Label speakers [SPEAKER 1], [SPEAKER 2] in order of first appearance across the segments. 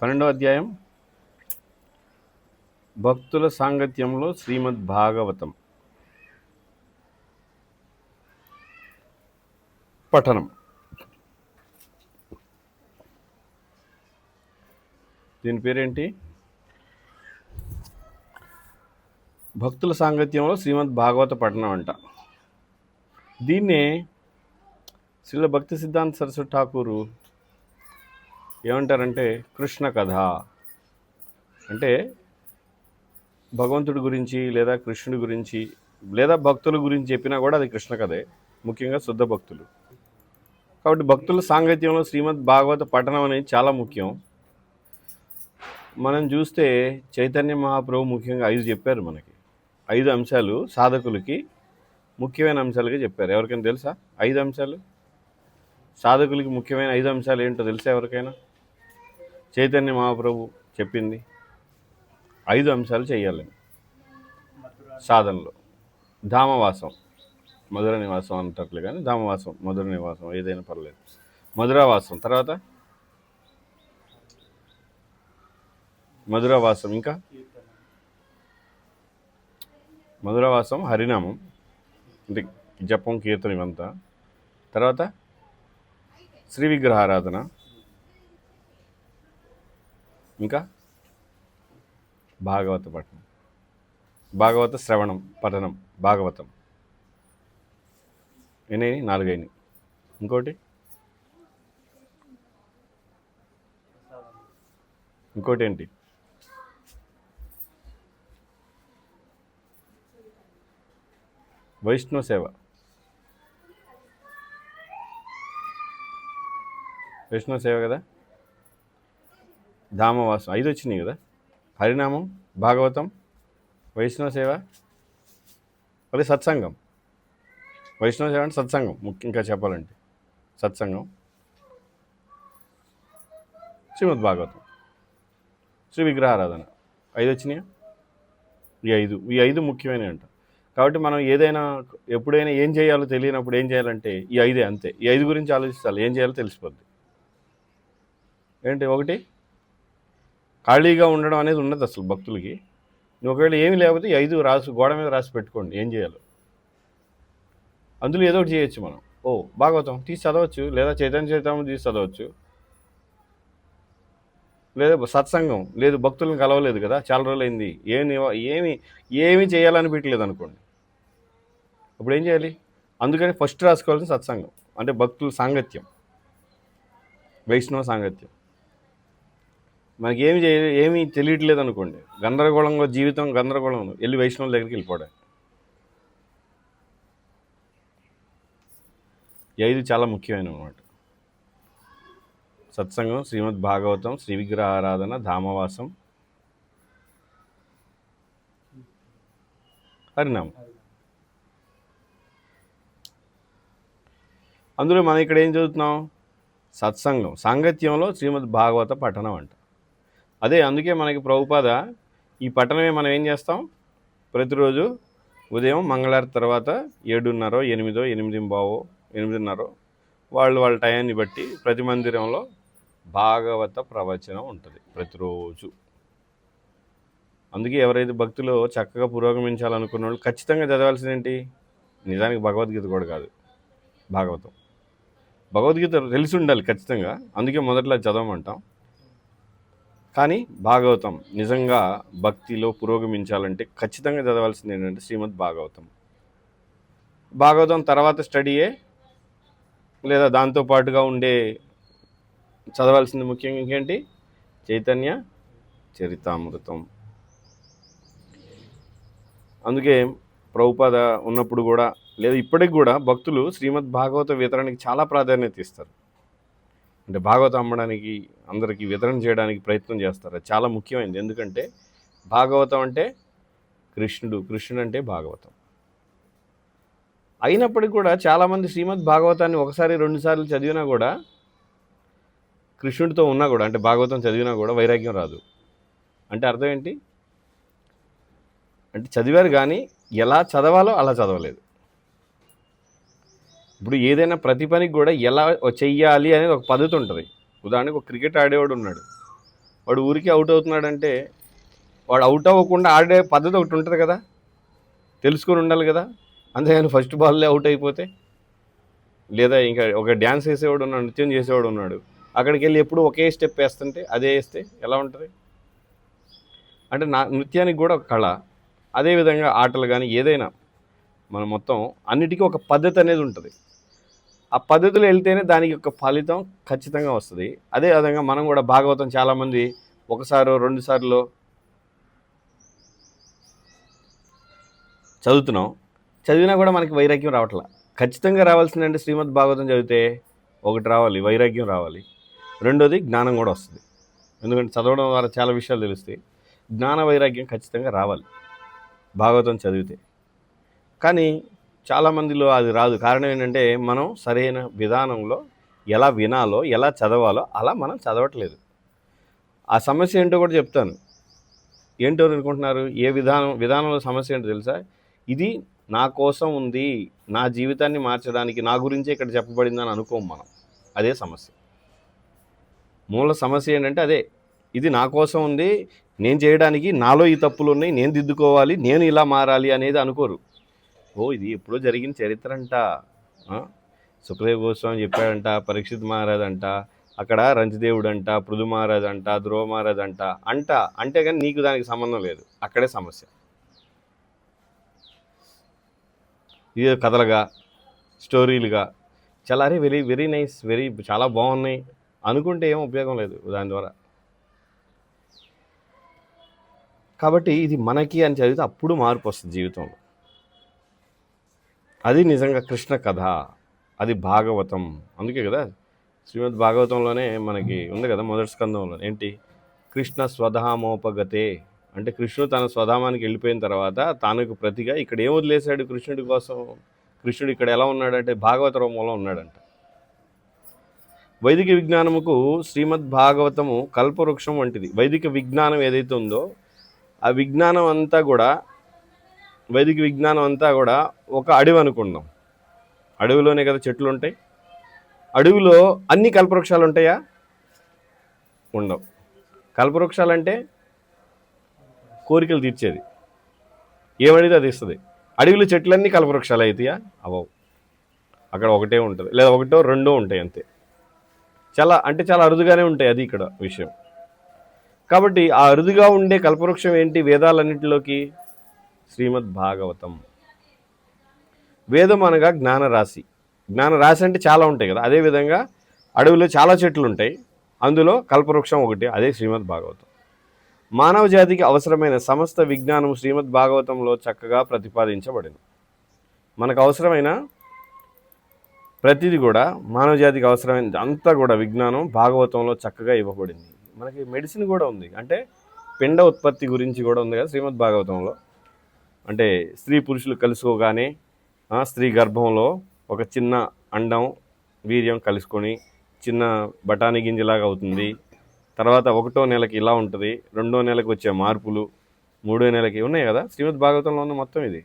[SPEAKER 1] 12వ అధ్యాయం భక్తుల సాంగత్యంలో శ్రీమద్ భాగవతం పఠనం. దీని పేరేంటి? భక్తుల సాంగత్యంలో శ్రీమద్ భాగవత పఠనం అంట. దీన్నే శ్రీల భక్తి సిద్ధాంత సరస్వతి ఠాకూరు ఏమంటారంటే కృష్ణ కథ అంటే భగవంతుడి గురించి లేదా కృష్ణుడి గురించి లేదా భక్తుల గురించి చెప్పినా కూడా అది కృష్ణ కథే, ముఖ్యంగా శుద్ధ భక్తులు. కాబట్టి భక్తుల సాంగత్యంలో శ్రీమద్ భాగవత పఠనం అనేది చాలా ముఖ్యం. మనం చూస్తే చైతన్య మహాప్రభు ముఖ్యంగా 5 చెప్పారు. మనకి 5 అంశాలు సాధకులకి ముఖ్యమైన అంశాలుగా చెప్పారు. ఎవరికైనా తెలుసా 5 అంశాలు? సాధకులకి ముఖ్యమైన 5 అంశాలు ఏంటో తెలుసా ఎవరికైనా? చైతన్య మహాప్రభు చెప్పింది 5 అంశాలు చేయాలని సాధనలో. ధామవాసం, మధుర నివాసం అంటారులే, కానీ ధామవాసం, మధుర నివాసం ఏదైనా పర్లేదు. మధురావాసం, తర్వాత మధురావాసం, ఇంకా మధురావాసం, హరినామం అంటే జపం, కీర్తన ఇవంతా. తర్వాత శ్రీ విగ్రహారాధన, ఇంకా భాగవత పఠనం, భాగవత శ్రవణం, పఠనం, భాగవతం. ఎన్ని? 4 అయినాయి. ఇంకోటి ఏంటి? వైష్ణవ సేవ. వైష్ణవ సేవ కదా. ధామవాసం 5 వచ్చినాయి కదా. హరినామం, భాగవతం, వైష్ణవ సేవ, అది సత్సంగం. వైష్ణవ సేవ అంటే సత్సంగం, ముఖ్యంగా చెప్పాలంటే సత్సంగం, శ్రీమద్ భాగవతం, శ్రీ విగ్రహారాధన. 5 వచ్చినాయా? ఈ 5 ముఖ్యమైనవి అంట. కాబట్టి మనం ఏదైనా ఎప్పుడైనా ఏం చేయాలో తెలియనప్పుడు ఏం చేయాలంటే ఈ 5 అంతే. ఈ 5 గురించి ఆలోచించాలి, ఏం చేయాలో తెలిసిపోద్ది. ఏంటి? 1, ఖాళీగా ఉండడం అనేది ఉండదు అసలు భక్తులకి. ఒకవేళ ఏమీ లేకపోతే ఈ 5 గోడ మీద రాసి పెట్టుకోండి ఏం చేయాలో. అందులో ఏదో ఒకటి చేయొచ్చు మనం. భాగవతం తీసి చదవచ్చు, లేదా చైతన్య చరితామృతం తీసి చదవచ్చు, లేదా సత్సంగం లేదు, భక్తులను కలవలేదు కదా, చాలా రోజులైంది, ఏమి చేయాలనిపించలేదు అనుకోండి, అప్పుడు ఏం చేయాలి? అందుకని ఫస్ట్ రాసుకోవాల్సిన సత్సంగం అంటే భక్తుల సాంగత్యం, వైష్ణవ సాంగత్యం. మనకి ఏమీ తెలియట్లేదు అనుకోండి, గందరగోళంగా జీవితం, గందరగోళం, వెళ్ళి వైష్ణవుల దగ్గరికి వెళ్ళిపోవడం. ఈ 5 చాలా ముఖ్యమైన అన్నమాట. సత్సంగం, శ్రీమద్ భాగవతం, శ్రీ విగ్రహ ఆరాధన, ధామవాసం, హరినామం. అందులో మనం ఇక్కడ ఏం చదువుతున్నాం? సత్సంగం, సాంగత్యంలో శ్రీమద్ భాగవత పఠనం అంట. అదే అందుకే మనకి ప్రభుపాద ఈ పఠనమే మనం ఏం చేస్తాం? ప్రతిరోజు ఉదయం మంగళవారం తర్వాత 7:30, 8, 8:15, 8:30 వాళ్ళ టయాన్ని బట్టి ప్రతి మందిరంలో భాగవత ప్రవచనం ఉంటుంది ప్రతిరోజు. అందుకే ఎవరైతే భక్తులు చక్కగా పురోగమించాలనుకున్న వాళ్ళు ఖచ్చితంగా చదవాల్సింది ఏంటి? నిజానికి భగవద్గీత కూడా కాదు, భాగవతం. భగవద్గీత తెలిసి ఉండాలి ఖచ్చితంగా, అందుకే మొదట్లో చదవమంటాం. కానీ భాగవతం నిజంగా భక్తిలో పురోగమించాలంటే ఖచ్చితంగా చదవాల్సింది ఏంటంటే శ్రీమద్ భాగవతం. భాగవతం తర్వాత స్టడీయే, లేదా దాంతోపాటుగా ఉండే చదవాల్సింది ముఖ్యంగా ఇంకేంటి? చైతన్య చరితామృతం. అందుకే ప్రభుపాద ఉన్నప్పుడు కూడా, లేదా ఇప్పటికి కూడా భక్తులు శ్రీమద్ భాగవత వితరణకి చాలా ప్రాధాన్యత ఇస్తారు. అంటే భాగవతం అమ్మడానికి, అందరికీ వితరణ చేయడానికి ప్రయత్నం చేస్తారు. అది చాలా ముఖ్యమైనది. ఎందుకంటే భాగవతం అంటే కృష్ణుడు, కృష్ణుడు అంటే భాగవతం. అయినప్పటికీ కూడా చాలామంది శ్రీమద్ భాగవతాన్ని 1, 2 సార్లు చదివినా కూడా, కృష్ణుడితో ఉన్నా కూడా, అంటే భాగవతం చదివినా కూడా వైరాగ్యం రాదు. అంటే అర్థం ఏంటి? అంటే చదివారు కానీ ఎలా చదవాలో అలా చదవలేదు. ఇప్పుడు ఏదైనా ప్రతి పనికి కూడా ఎలా చెయ్యాలి అనేది ఒక పద్ధతి ఉంటుంది. ఉదాహరణకు ఒక క్రికెట్ ఆడేవాడు ఉన్నాడు, వాడు ఊరికే అవుట్ అవుతున్నాడంటే వాడు అవుట్ అవ్వకుండా ఆడే పద్ధతి ఒకటి ఉంటుంది కదా, తెలుసుకొని ఉండాలి కదా. అంతేగాని ఫస్ట్ బాల్లే అవుట్ అయిపోతే, లేదా ఇంకా ఒక డ్యాన్స్ వేసేవాడు ఉన్నాడు, నృత్యం చేసేవాడు ఉన్నాడు, అక్కడికి వెళ్ళి ఎప్పుడు ఒకే స్టెప్ వేస్తుంటే అదే వేస్తే ఎలా ఉంటుంది? అంటే నృత్యానికి కూడా ఒక కళ, అదేవిధంగా ఆటలు కానీ ఏదైనా మనం మొత్తం అన్నిటికీ ఒక పద్ధతి అనేది ఉంటుంది. ఆ పద్ధతిలో వెళ్తేనే దానికి ఒక ఫలితం ఖచ్చితంగా వస్తుంది. అదే విధంగా మనం కూడా భాగవతం చాలామంది ఒకసారో 2 సార్లు చదువుతున్నాం, చదివినా కూడా మనకి వైరాగ్యం రావట్లా. ఖచ్చితంగా రావాల్సిందంటే శ్రీమద్ భాగవతం చదివితే ఒకటి రావాలి, వైరాగ్యం రావాలి. రెండోది జ్ఞానం కూడా వస్తుంది. ఎందుకంటే చదవడం ద్వారా చాలా విషయాలు తెలుస్తాయి. జ్ఞాన వైరాగ్యం ఖచ్చితంగా రావాలి భాగవతం చదివితే. కానీ చాలామందిలో అది రాదు. కారణం ఏంటంటే మనం సరైన విధానంలో ఎలా వినాలో, ఎలా చదవాలో అలా మనం చదవట్లేదు. ఆ సమస్య ఏంటో కూడా చెప్తాను. ఏంటో అనుకుంటున్నారు? ఏ విధానంలో సమస్య ఏంటో తెలుసా? ఇది నా కోసం ఉంది, నా జీవితాన్ని మార్చడానికి, నా గురించే ఇక్కడ చెప్పబడిందని అనుకోం మనం. అదే సమస్య. మూల సమస్య ఏంటంటే అదే, ఇది నా కోసం ఉంది, నేను చేయడానికి, నాలో ఈ తప్పులు ఉన్నాయి, నేను దిద్దుకోవాలి, నేను ఇలా మారాలి అనేది అనుకోరు. ఇది ఎప్పుడో జరిగిన చరిత్ర అంట, సుఖదేవ్ గోస్వామి చెప్పాడంట, పరీక్షిత్ మహారాజ్ అంట, అక్కడ రంతిదేవుడు అంట, పృథు మహారాజ్ అంట, ధ్రువ మహారాజ్ అంట అంటే కానీ నీకు దానికి సంబంధం లేదు. అక్కడే సమస్య. ఇది కథలుగా, స్టోరీలుగా చాలా వెరీ వెరీ నైస్, చాలా బాగున్నాయి అనుకుంటే ఏం ఉపయోగం లేదు దాని ద్వారా. కాబట్టి ఇది మనకి అని చదివితే అప్పుడు మార్పు వస్తుంది జీవితంలో. అది నిజంగా కృష్ణ కథ, అది భాగవతం. అందుకే కదా శ్రీమద్ భాగవతంలోనే మనకి ఉంది కదా, మొదటి స్కందంలో ఏంటి, కృష్ణ స్వధామోపగతే అంటే కృష్ణుడు తన స్వధామానికి వెళ్ళిపోయిన తర్వాత తానుకు ప్రతిగా ఇక్కడ ఏం వదిలేశాడు కృష్ణుడి కోసం. కృష్ణుడు ఇక్కడ ఎలా ఉన్నాడంటే భాగవత రూపంలో ఉన్నాడంట. వైదిక విజ్ఞానముకు శ్రీమద్ భాగవతము కల్పవృక్షం వంటిది. వైదిక విజ్ఞానం ఏదైతే ఉందో ఆ విజ్ఞానం అంతా కూడా, వైదిక విజ్ఞానం అంతా కూడా ఒక అడవి అనుకుందాం. అడవిలోనే కదా చెట్లు ఉంటాయి. అడవిలో అన్ని కల్పవృక్షాలు ఉంటాయా? ఉండవు. కల్పవృక్షాలంటే కోరికలు తీర్చేది, ఏమడితే అది ఇస్తుంది. అడవిలో చెట్లన్నీ కల్పవృక్షాలు అవుతాయా? అవవు. అక్కడ ఒకటే ఉంటుంది, లేదా ఒకటో రెండో ఉంటాయి అంతే. చాలా అరుదుగానే ఉంటాయి, అది ఇక్కడ విషయం. కాబట్టి ఆ అరుదుగా ఉండే కల్పవృక్షం ఏంటి వేదాలన్నింటిలోకి? శ్రీమద్ భాగవతం. వేదం అనగా జ్ఞానరాశి. జ్ఞానరాశి అంటే చాలా ఉంటాయి కదా, అదేవిధంగా అడవిలో చాలా చెట్లు ఉంటాయి, అందులో కల్పవృక్షం ఒకటి, అదే శ్రీమద్ భాగవతం. మానవ జాతికి అవసరమైన సమస్త విజ్ఞానం శ్రీమద్ భాగవతంలో చక్కగా ప్రతిపాదించబడింది. మనకు అవసరమైన ప్రతిదీ కూడా, మానవ జాతికి అవసరమైనది అంతా కూడా విజ్ఞానం భాగవతంలో చక్కగా ఇవ్వబడింది. మనకి మెడిసిన్ కూడా ఉంది, అంటే పిండ ఉత్పత్తి గురించి కూడా ఉంది కదా శ్రీమద్ భాగవతంలో. అంటే స్త్రీ పురుషులు కలుసుకోగానే స్త్రీ గర్భంలో ఒక చిన్న అండం వీర్యం కలుసుకొని చిన్న బఠానీ గింజలాగా అవుతుంది. తర్వాత 1వ నెలకి ఇలా ఉంటుంది, 2వ నెలకు వచ్చే మార్పులు, 3వ నెలకి ఉన్నాయి కదా శ్రీమద్ భాగవతంలో ఉన్న మొత్తం ఇది.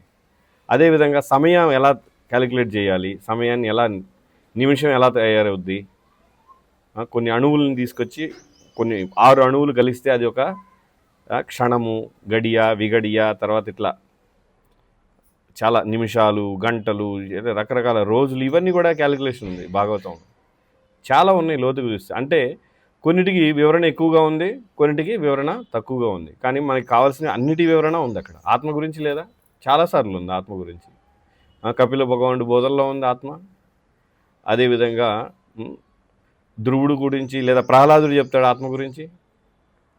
[SPEAKER 1] అదేవిధంగా సమయం ఎలా క్యాలిక్యులేట్ చేయాలి, సమయాన్ని ఎలా, నిమిషం ఎలా తయారవుద్ది, కొన్ని అణువులను తీసుకొచ్చి కొన్ని 6 అణువులు కలిస్తే అది ఒక క్షణము, గడియ, విగడియ, తర్వాత ఇట్లా చాలా నిమిషాలు, గంటలు, రకరకాల రోజులు, ఇవన్నీ కూడా క్యాలిక్యులేషన్ ఉంది భాగవతం. చాలా ఉన్నాయి లోతుకు చూస్తే. అంటే కొన్నిటికి వివరణ ఎక్కువగా ఉంది, కొన్నిటికి వివరణ తక్కువగా ఉంది. కానీ మనకి కావాల్సిన అన్నిటి వివరణ ఉంది అక్కడ. ఆత్మ గురించి లేదా చాలాసార్లు ఉంది ఆత్మ గురించి. కపిల భగవానుడి బోధనలో ఉంది ఆత్మ. అదేవిధంగా ధ్రువుడు గురించి లేదా ప్రహ్లాదుడు చెప్తాడు ఆత్మ గురించి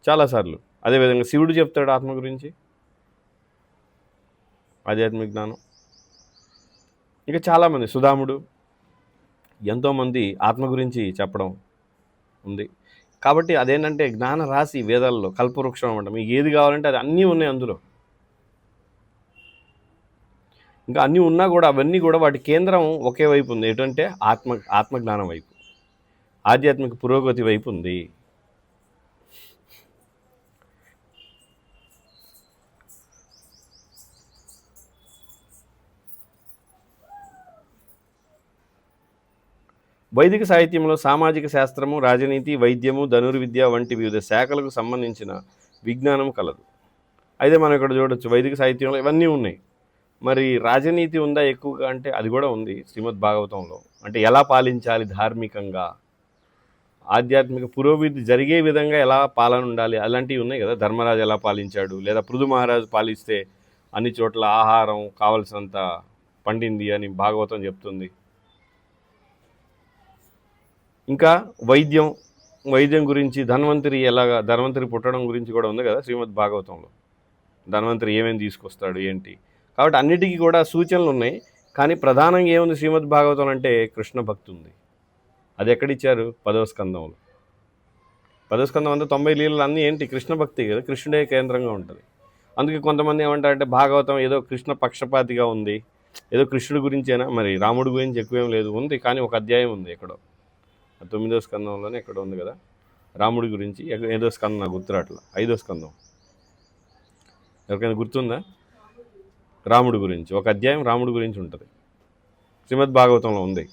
[SPEAKER 1] చాలాసార్లు. అదేవిధంగా శివుడు చెప్తాడు ఆత్మ గురించి, ఆధ్యాత్మిక జ్ఞానం. ఇంకా చాలామంది, సుధాముడు, ఎంతోమంది ఆత్మ గురించి చెప్పడం ఉంది. కాబట్టి అదేంటంటే జ్ఞాన రాశి వేదాల్లో కల్పవృక్షం అనమాట. మీకు ఏది కావాలంటే అది అన్నీ ఉన్నాయి అందులో. ఇంకా అన్నీ ఉన్నా కూడా అవన్నీ కూడా వాటి కేంద్రం ఒకే వైపు ఉంది. ఏంటంటే ఆత్మజ్ఞానం వైపు, ఆధ్యాత్మిక పురోగతి వైపు ఉంది. వైదిక సాహిత్యంలో సామాజిక శాస్త్రము, రాజనీతి, వైద్యము, ధనుర్విద్య వంటి వివిధ శాఖలకు సంబంధించిన విజ్ఞానం కలదు. అయితే మనం ఇక్కడ చూడొచ్చు వైదిక సాహిత్యంలో ఇవన్నీ ఉన్నాయి. మరి రాజనీతి ఉందా ఎక్కువగా అంటే అది కూడా ఉంది శ్రీమద్ భాగవతంలో. అంటే ఎలా పాలించాలి ధార్మికంగా, ఆధ్యాత్మిక పురోభివృద్ధి జరిగే విధంగా ఎలా పాలన ఉండాలి అలాంటివి ఉన్నాయి కదా. ధర్మరాజు ఎలా పాలించాడు, లేదా పృథు మహారాజు పాలిస్తే అన్ని చోట్ల ఆహారం కావలసినంత పండింది అని భాగవతం చెప్తుంది. ఇంకా వైద్యం గురించి ధన్వంతరి పుట్టడం గురించి కూడా ఉంది కదా శ్రీమద్ భాగవతంలో. ధన్వంతరి ఏమేమి తీసుకొస్తాడు ఏంటి, కాబట్టి అన్నిటికీ కూడా సూచనలు ఉన్నాయి. కానీ ప్రధానంగా ఏముంది శ్రీమద్ భాగవతం అంటే కృష్ణ భక్తి ఉంది. అది ఎక్కడిచ్చారు? 10వ స్కందంలో. 10వ స్కందం అంతా 90 లీలలు అన్నీ ఏంటి? కృష్ణ భక్తి కదా, కృష్ణుడే కేంద్రంగా ఉంటుంది. అందుకే కొంతమంది ఏమంటారంటే భాగవతం ఏదో కృష్ణ పక్షపాతిగా ఉంది, ఏదో కృష్ణుడి గురించేనా, మరి రాముడి గురించి ఎక్కువేం లేదు, ఉంది కానీ ఒక అధ్యాయం ఉంది ఎక్కడో 9వ స్కందంలోనే ఎక్కడో ఉంది కదా రాముడి గురించి. ఏదో స్కందం నాకు గుర్తురాట్లా, 5వ స్కందం ఎవరికైనా గుర్తుందా? రాముడి గురించి ఒక అధ్యాయం రాముడి గురించి ఉంటుంది, శ్రీమద్ భాగవతంలో ఉంది.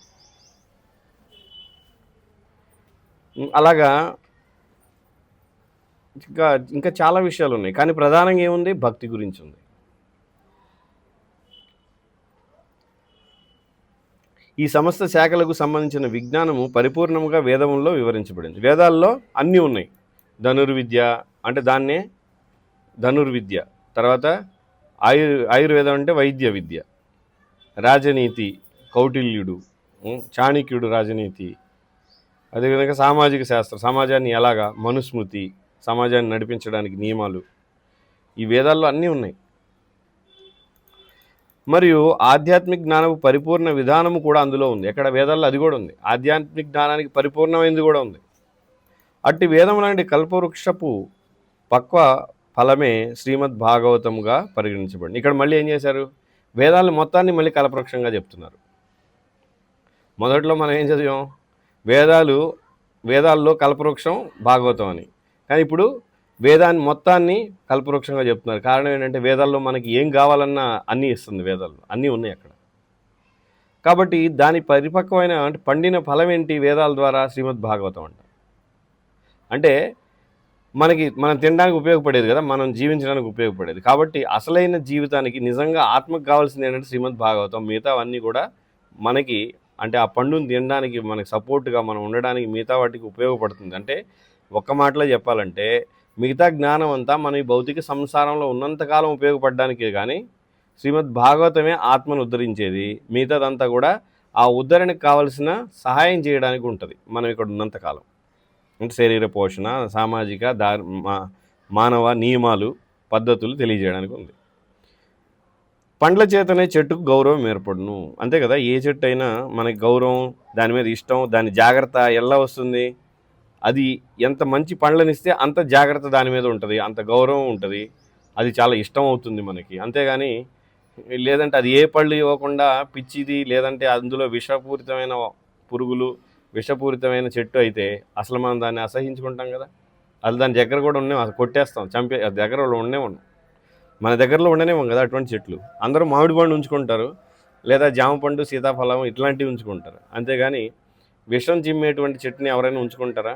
[SPEAKER 1] అలాగా ఇంకా చాలా విషయాలు ఉన్నాయి, కానీ ప్రధానంగా ఏముంది? భక్తి గురించి ఉంది. ఈ సమస్త శాఖలకు సంబంధించిన విజ్ఞానము పరిపూర్ణంగా వేదంలో వివరించబడింది. వేదాల్లో అన్నీ ఉన్నాయి. ధనుర్విద్య అంటే దాన్నే ధనుర్విద్య, తర్వాత ఆయుర్వేదం అంటే వైద్య విద్య, రాజనీతి కౌటిల్యుడు, చాణక్యుడు రాజనీతి, అదేవిధంగా సామాజిక శాస్త్రం, సమాజాన్ని ఎలాగా, మనుస్మృతి, సమాజాన్ని నడిపించడానికి నియమాలు, ఈ వేదాల్లో అన్నీ ఉన్నాయి. మరియు ఆధ్యాత్మిక జ్ఞానము పరిపూర్ణ విధానము కూడా అందులో ఉంది. ఎక్కడ? వేదాల్లో అది కూడా ఉంది. ఆధ్యాత్మిక జ్ఞానానికి పరిపూర్ణమైనది కూడా ఉంది. అట్టి వేదం లాంటి కల్పవృక్షపు పక్వ ఫలమే శ్రీమద్ భాగవతముగా పరిగణించబడింది. ఇక్కడ మళ్ళీ ఏం చేశారు? వేదాలను మొత్తాన్ని మళ్ళీ కల్పవృక్షంగా చెప్తున్నారు. మొదట్లో మనం ఏం చదివాం? వేదాల్లో కల్పవృక్షం భాగవతం అని, కానీ ఇప్పుడు వేదాన్ని మొత్తాన్ని కల్పవృక్షంగా చెప్తున్నారు. కారణం ఏంటంటే వేదాల్లో మనకి ఏం కావాలన్నా అన్నీ ఇస్తుంది, వేదాల్లో అన్నీ ఉన్నాయి అక్కడ. కాబట్టి దాని పరిపక్వమైన అంటే పండిన ఫలం ఏంటి? వేదాల ద్వారా శ్రీమద్ భాగవతం అంటే మనం తినడానికి ఉపయోగపడేది కదా, మనం జీవించడానికి ఉపయోగపడేది. కాబట్టి అసలైన జీవితానికి నిజంగా ఆత్మకు కావాల్సింది ఏంటంటే శ్రీమద్ భాగవతం. మిగతా అన్నీ కూడా మనకి అంటే ఆ పండుని తినడానికి మనకి సపోర్ట్గా మనం ఉండడానికి మిగతా వాటికి ఉపయోగపడుతుంది. అంటే ఒక్క మాటలో చెప్పాలంటే మిగతా జ్ఞానం అంతా మన ఈ భౌతిక సంసారంలో ఉన్నంతకాలం ఉపయోగపడడానికే, కానీ శ్రీమద్ భాగవతమే ఆత్మను ఉద్ధరించేది. మిగతాదంతా కూడా ఆ ఉద్ధరణకు కావలసిన సహాయం చేయడానికి ఉంటుంది మనం ఇక్కడ ఉన్నంతకాలం. అంటే శరీర పోషణ, సామాజిక మానవ నియమాలు, పద్ధతులు తెలియజేయడానికి ఉంది. పండ్ల చేతనే చెట్టుకు గౌరవం ఏర్పడును. అంతే కదా, ఏ చెట్టు అయినా మనకి గౌరవం, దాని మీద ఇష్టం, దాని జాగ్రత్త ఎలా వస్తుంది? అది ఎంత మంచి పండ్లనిస్తే అంత జాగ్రత్త దాని మీద ఉంటుంది, అంత గౌరవం ఉంటుంది, అది చాలా ఇష్టం అవుతుంది మనకి. అంతేగాని లేదంటే అది ఏ పళ్ళు ఇవ్వకుండా పిచ్చిది, లేదంటే అందులో విషపూరితమైన పురుగులు, విషపూరితమైన చెట్టు అయితే అసలు మనం దాన్ని అసహించుకుంటాం కదా. అది దాని దగ్గర కూడా కొట్టేస్తాం, దగ్గర ఉండేవాడు, మన దగ్గరలో ఉండనేమో కదా అటువంటి చెట్లు. అందరూ మామిడి పండు ఉంచుకుంటారు, లేదా జామ పండు, సీతాఫలం ఇట్లాంటివి ఉంచుకుంటారు. అంతేగాని విషం చిమ్మేటువంటి చెట్టుని ఎవరైనా ఉంచుకుంటారా?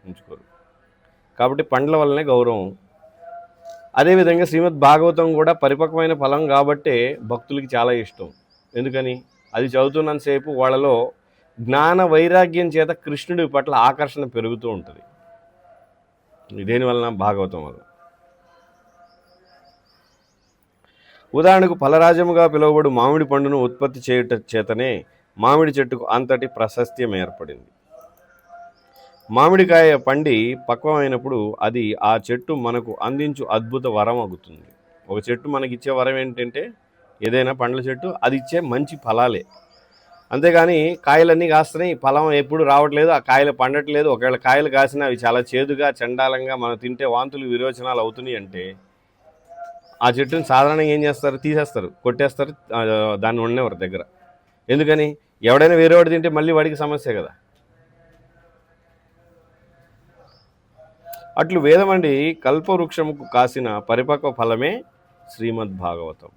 [SPEAKER 1] ఉంచుకోరు. కాబట్టి పండ్ల వల్లనే గౌరవం. అదేవిధంగా శ్రీమద్ భాగవతం కూడా పరిపక్వమైన ఫలం కాబట్టే భక్తులకి చాలా ఇష్టం. ఎందుకని? అది చదువుతున్నంతసేపు వాళ్ళలో జ్ఞాన వైరాగ్యం చేత కృష్ణుడి పట్ల ఆకర్షణ పెరుగుతూ ఉంటుంది. దేనివలన? భాగవతం వల్ల. ఉదాహరణకు ఫలరాజముగా పిలువబడు మామిడి పండును ఉత్పత్తి చేయుట చేతనే మామిడి చెట్టుకు అంతటి ప్రశస్త్యం ఏర్పడింది. మామిడికాయ పండి పక్వమైనప్పుడు అది ఆ చెట్టు మనకు అందించు అద్భుత వరం అవుతుంది. ఒక చెట్టు మనకి ఇచ్చే వరం ఏంటంటే, ఏదైనా పండ్ల చెట్టు అది ఇచ్చే మంచి ఫలాలే. అంతేగాని కాయలన్నీ కాస్తున్నాయి, ఫలం ఎప్పుడు రావట్లేదు, ఆ కాయలు పండట్లేదు, ఒకవేళ కాయలు కాసినా అవి చాలా చేదుగా, చండాలంగా, మనం తింటే వాంతులు విరోచనాలు అవుతున్నాయి అంటే ఆ చెట్టుని సాధారణంగా ఏం చేస్తారు? తీసేస్తారు, కొట్టేస్తారు, దాన్ని ఉండేవారు దగ్గర. ఎందుకని? ఎవడైనా వేరే వాడు తింటే మళ్ళీ వాడికి సమస్య కదా. అట్లు వేదమండి కల్పవృక్షముకు కాసిన పరిపక్వ ఫలమే శ్రీమద్ భాగవతం.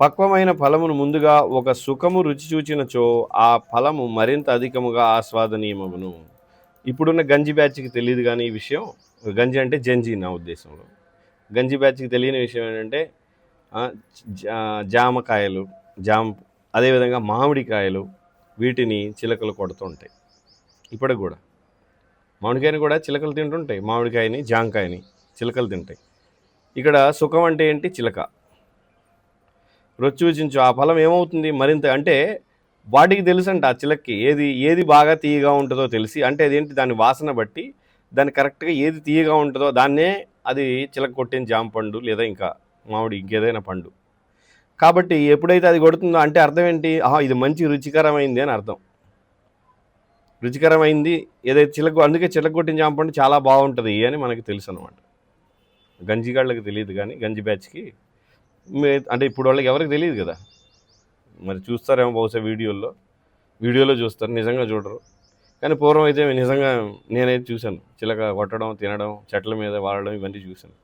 [SPEAKER 1] పక్వమైన ఫలమును ముందుగా ఒక సుఖము రుచి చూచినచో ఆ ఫలము మరింత అధికముగా ఆస్వాదనీయమగును. ఇప్పుడున్న గంజి బ్యాచ్కి తెలియదు కానీ ఈ విషయం, గంజి అంటే జంజి నా ఉద్దేశంలో. గంజి బ్యాచ్కి తెలియని విషయం ఏంటంటే జామకాయలు, అదేవిధంగా మామిడికాయలు, వీటిని చిలకలు కొడుతూ ఉంటాయి. ఇప్పటికి కూడా మామిడికాయని కూడా చిలకలు తింటుంటాయి. మామిడికాయని, జామకాయని చిలకలు తింటాయి. ఇక్కడ సుఖం అంటే ఏంటి? చిలక. రుచి చూచించు ఆ ఫలం ఏమవుతుంది మరింత, అంటే వాటికి తెలుసంట ఆ చిలక్కి ఏది బాగా తీయగా ఉంటుందో తెలిసి, అంటే అదేంటి దాని వాసన బట్టి దాన్ని కరెక్ట్గా ఏది తీయగా ఉంటుందో దాన్నే అది చిలక కొట్టిన జామ పండు లేదా ఇంకా మామిడి ఇంకేదైనా పండు. కాబట్టి ఎప్పుడైతే అది కొడుతుందో అంటే అర్థం ఏంటి? ఇది మంచి రుచికరమైంది అని అర్థం. రుచికరమైంది ఏదైతే అందుకే చిలక కొట్టిన జామ పండు చాలా బాగుంటుంది అని మనకి తెలుసు అనమాట. గంజిగాళ్ళకి తెలియదు కానీ గంజి బ్యాచ్కి అంటే ఇప్పుడు వాళ్ళకి ఎవరికి తెలియదు కదా. మరి చూస్తారేమో బహుశా వీడియోలో చూస్తారు, నిజంగా చూడరు. కానీ పూర్వం అయితే నిజంగా నేనైతే చూశాను. చిలక కొట్టడం, తినడం, చెట్ల మీద వాడడం ఇవన్నీ చూశాను.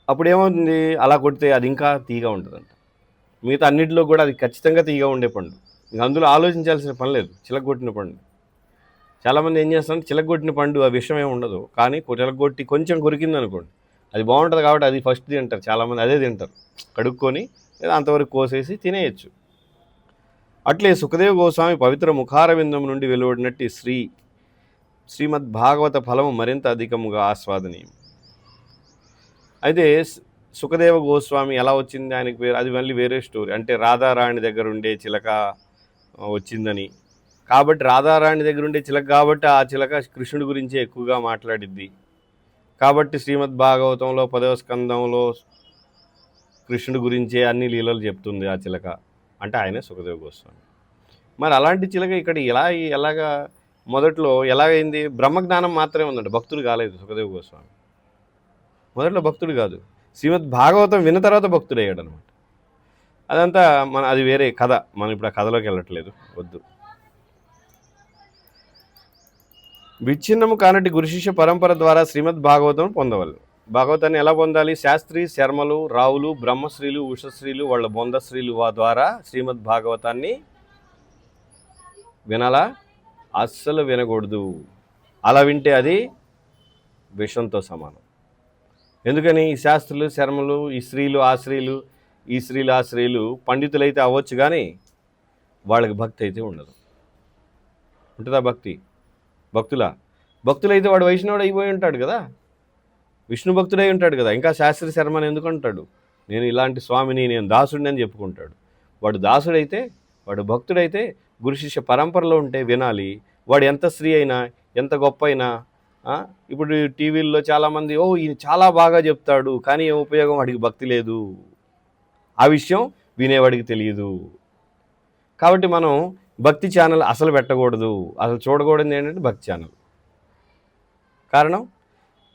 [SPEAKER 1] అప్పుడు ఏమవుతుంది? అలా కొడితే అది ఇంకా తీగా ఉంటుందంట. మిగతా అన్నింటిలో కూడా అది ఖచ్చితంగా తీగా ఉండే పండు. ఇంకా అందులో ఆలోచించాల్సిన పని లేదు. చిలగొట్టిన పండు చాలామంది ఏం చేస్తారంటే చిలగొట్టిన పండు ఆ విషయం ఏమి ఉండదు, కానీ చిలగొట్టి కొంచెం కొరికింది అనుకోండి అది బాగుంటుంది కాబట్టి అది ఫస్ట్ తింటారు. చాలామంది అదే తింటారు, కడుక్కొని లేదా అంతవరకు కోసేసి తినేయచ్చు. అట్లే సుఖదేవ గోస్వామి పవిత్ర ముఖారవిందం నుండి వెలువడినట్టు శ్రీమద్ భాగవత ఫలము మరింత అధికముగా ఆస్వాదనీయం. అయితే సుఖదేవ గోస్వామి ఎలా వచ్చింది ఆయనకి పేరు, అది మళ్ళీ వేరే స్టోరీ. అంటే రాధారాణి దగ్గర ఉండే చిలక వచ్చిందని, కాబట్టి రాధారాణి దగ్గర ఉండే చిలక కాబట్టి ఆ చిలక కృష్ణుడి గురించి ఎక్కువగా మాట్లాడిద్ది. కాబట్టి శ్రీమద్ భాగవతంలో 10వ స్కందంలో కృష్ణుడి గురించే అన్ని లీలలు చెప్తుంది ఆ చిలక. అంటే ఆయనే సుఖదేవ గోస్వామి. మరి అలాంటి చిలక ఇక్కడ ఎలాగా మొదట్లో ఎలాగైంది? బ్రహ్మజ్ఞానం మాత్రమే ఉందండి, భక్తుడు కాలేదు సుఖదేవ గోస్వామి. మొదట్లో భక్తుడు కాదు, శ్రీమద్ భాగవతం విన్న తర్వాత భక్తుడయ్యాడు అనమాట. అదంతా అది వేరే కథ, మనం ఇప్పుడు ఆ కథలోకి వెళ్ళట్లేదు, వద్దు. విచ్ఛిన్నము కానటి గురు శిష్య పరంపర ద్వారా శ్రీమద్ భాగవతం పొందవలను. భాగవతాన్ని ఎలా పొందాలి? శాస్త్రి, శర్మలు, రావులు, బ్రహ్మశ్రీలు, ఉషశ్రీలు, వాళ్ళ బొందశ్రీలు ద్వారా శ్రీమద్ భాగవతాన్ని వినాలా? అస్సలు వినకూడదు. అలా వింటే అది విషంతో సమానం. ఎందుకని? ఈ శాస్త్రులు, శర్మలు, ఈ స్త్రీలు ఆ స్త్రీలు పండితులైతే అవ్వచ్చు, కానీ వాళ్ళకి భక్తి అయితే ఉండదు. ఉంటుందా భక్తి? భక్తులైతే వాడు వైష్ణవుడు అయిపోయి ఉంటాడు కదా, విష్ణు భక్తుడై ఉంటాడు కదా. ఇంకా శాస్త్రి శర్మని ఎందుకు అంటాడు? నేను ఇలాంటి స్వామిని, నేను దాసుడిని అని చెప్పుకుంటాడు. వాడు దాసుడైతే, వాడు భక్తుడైతే గురు శిష్య పరంపరలో ఉంటే వినాలి. వాడు ఎంత స్త్రీ అయినా, ఎంత గొప్ప అయినా. ఇప్పుడు టీవీల్లో చాలామంది ఈయన చాలా బాగా చెప్తాడు, కానీ ఏం ఉపయోగం? వాడికి భక్తి లేదు, ఆ విషయం వినేవాడికి తెలియదు. కాబట్టి మనం భక్తి ఛానల్ అసలు పెట్టకూడదు, అసలు చూడకూడదు. ఏంటంటే భక్తి ఛానల్. కారణం